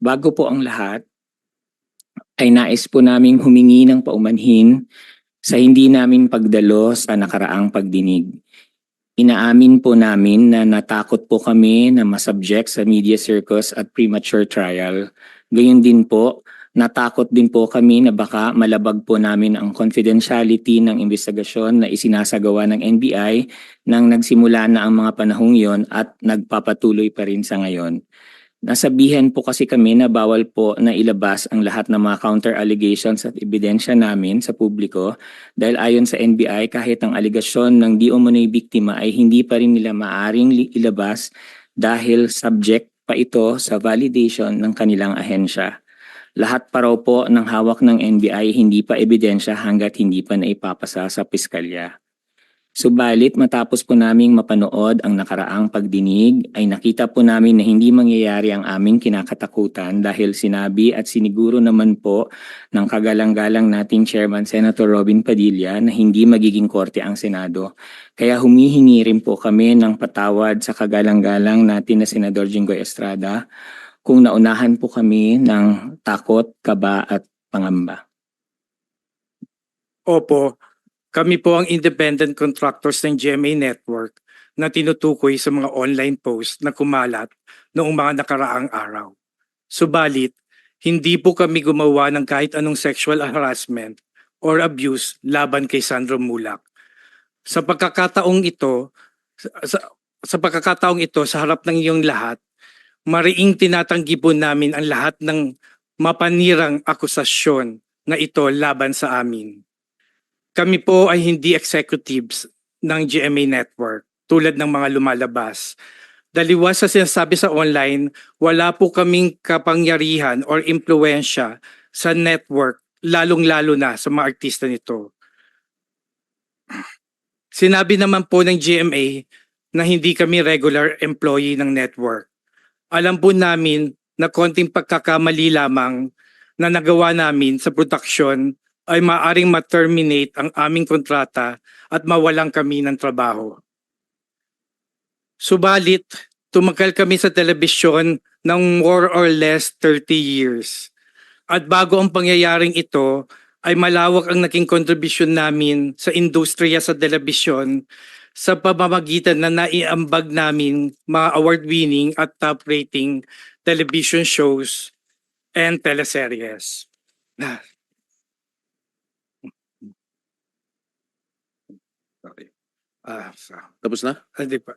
Bago po ang lahat, ay nais po naming humingi ng paumanhin sa hindi namin pagdalo sa nakaraang pagdinig. Inaamin po namin na natakot po kami na masubject sa media circus at premature trial. Gayun din po, natakot din po kami na baka malabag po namin ang confidentiality ng investigasyon na isinasagawa ng NBI nang nagsimula na ang mga panahong yon at nagpapatuloy pa rin sa ngayon. Nasabihan po kasi kami na bawal po na ilabas ang lahat ng mga counter allegations at ebidensya namin sa publiko dahil ayon sa NBI kahit ang aligasyon ng di umano'y biktima ay hindi pa rin nila maaring ilabas dahil subject pa ito sa validation ng kanilang ahensya. Lahat pa raw po ng hawak ng NBI hindi pa ebidensya hanggat hindi pa naipapasa sa piskalya. Subalit matapos po naming mapanood ang nakaraang pagdinig ay nakita po namin na hindi mangyayari ang aming kinakatakutan dahil sinabi at siniguro naman po ng kagalang-galang nating Chairman Senator Robin Padilla na hindi magiging korte ang Senado. Kaya humihingi rin po kami ng patawad sa kagalang-galang natin na Senador Jinggoy Estrada kung naunahan po kami ng takot, kaba at pangamba. Opo, kami po ang independent contractors ng GMA Network na tinutukoy sa mga online post na kumalat noong mga nakaraang araw. Subalit, hindi po kami gumawa ng kahit anong sexual harassment or abuse laban kay Sandro Mulak. Sa pagkakataong ito, sa harap ng iyong lahat, mariing tinatanggi po namin ang lahat ng mapanirang akusasyon na ito laban sa amin. Kami po ay hindi executives ng GMA Network tulad ng mga lumalabas. Daliwas sa sinasabi sa online, wala po kaming kapangyarihan or impluensya sa network, lalong-lalo na sa mga artista nito. Sinabi naman po ng GMA na hindi kami regular employee ng network. Alam po namin na konting pagkakamali lamang na nagawa namin sa production ay maaring ma-terminate ang aming kontrata at mawalan kami ng trabaho. Subalit, tumagal kami sa telebisyon ng more or less 30 years. At bago ang pangyayaring ito, ay malawak ang naging kontribusyon namin sa industriya sa telebisyon sa pamamagitan na naiambag namin mga award-winning at top-rating television shows and teleseries. Tapos na? Hindi pa.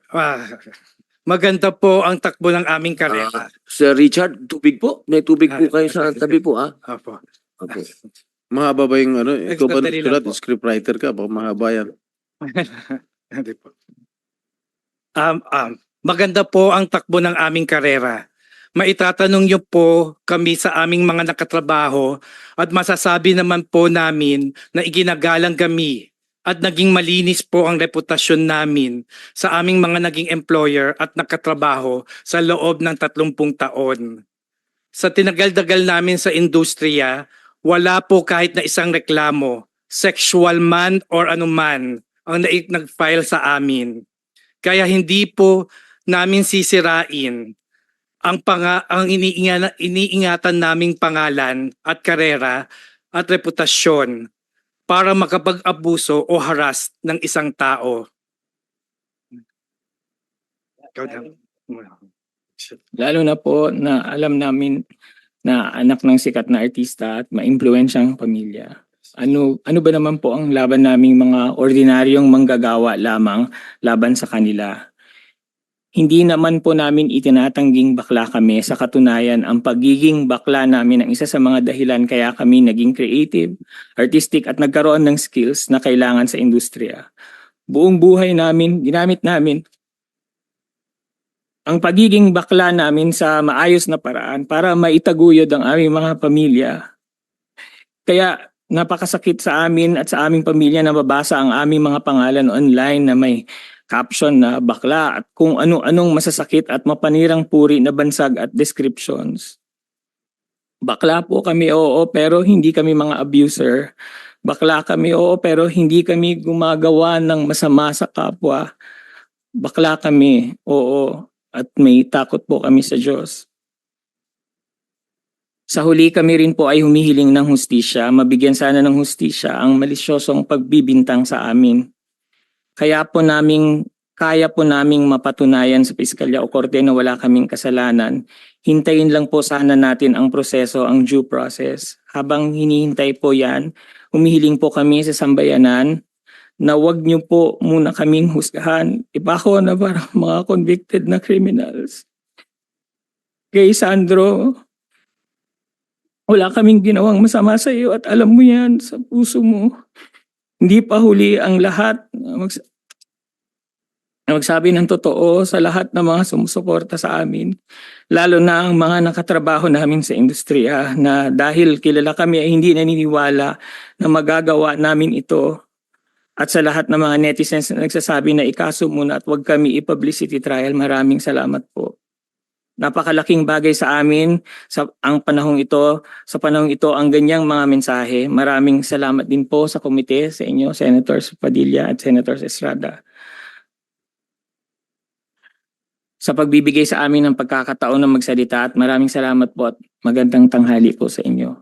Maganda po ang takbo ng aming karera. Sir Richard, tubig po. May tubig po kayo sa tabi po, ha? Opo. Okay. Mahaba ba yung ano? Ikaw ba Sandali lang po. scriptwriter ka? Baka mahaba yan. Hindi po. Maganda po ang takbo ng aming karera. Maitatanong niyo po kami sa aming mga nakatrabaho at masasabi naman po namin na iginagalang kami at naging malinis po ang reputasyon namin sa aming mga naging employer at nakatrabaho sa loob ng 30 taon. Sa tinagal-dagal namin sa industriya, wala po kahit na isang reklamo, sexual man or anuman, ang nag-file sa amin. Kaya hindi po namin sisirain ang iniingatan naming pangalan at karera at reputasyon para makapag-abuso o harass ng isang tao. Lalo na po na alam namin na anak ng sikat na artista at maimpluwensyang pamilya. Ano ba naman po ang laban naming mga ordinaryong manggagawa lamang laban sa kanila? Hindi naman po namin itinatangging bakla kami, sa katunayan ang pagiging bakla namin ang isa sa mga dahilan kaya kami naging creative, artistic at nagkaroon ng skills na kailangan sa industriya. Buong buhay namin, ginamit namin ang pagiging bakla namin sa maayos na paraan para maitaguyod ang aming mga pamilya. Kaya napakasakit sa amin at sa aming pamilya na mabasa ang aming mga pangalan online na may caption na bakla at kung ano-anong masasakit at mapanirang puri na bansag at descriptions. Bakla po kami, oo, pero hindi kami mga abuser. Bakla kami, oo, pero hindi kami gumagawa ng masama sa kapwa. Bakla kami, oo, at may takot po kami sa Diyos. Sa huli kami rin po ay humihiling ng hustisya, mabigyan sana ng hustisya ang malisyosong pagbibintang sa amin. Kaya po naming mapatunayan sa piskalya o korte na wala kaming kasalanan. Hintayin lang po sana natin ang proseso, ang due process. Habang hinihintay po yan, humihiling po kami sa sambayanan na wag niyo po muna kaming husgahan. Iba ko na parang mga convicted na criminals. Kay Sandro, wala kaming ginawang masama sa iyo at alam mo yan sa puso mo. Hindi pa huli ang lahat. Magsabi ng totoo sa lahat ng mga sumusuporta sa amin. Lalo na ang mga nakatrabaho namin sa industriya na dahil kilala kami ay hindi naniniwala na magagawa namin ito. At sa lahat ng mga netizens na nagsasabi na ikaso muna at huwag kami i-publicity trial, maraming salamat po. Napakalaking bagay sa amin sa panahong ito ang ganyang mga mensahe. Maraming salamat din po sa komite, sa inyo, Senators Padilla at Senators Estrada, sa pagbibigay sa amin ng pagkakataon na magsalita, at maraming salamat po at magandang tanghali po sa inyo.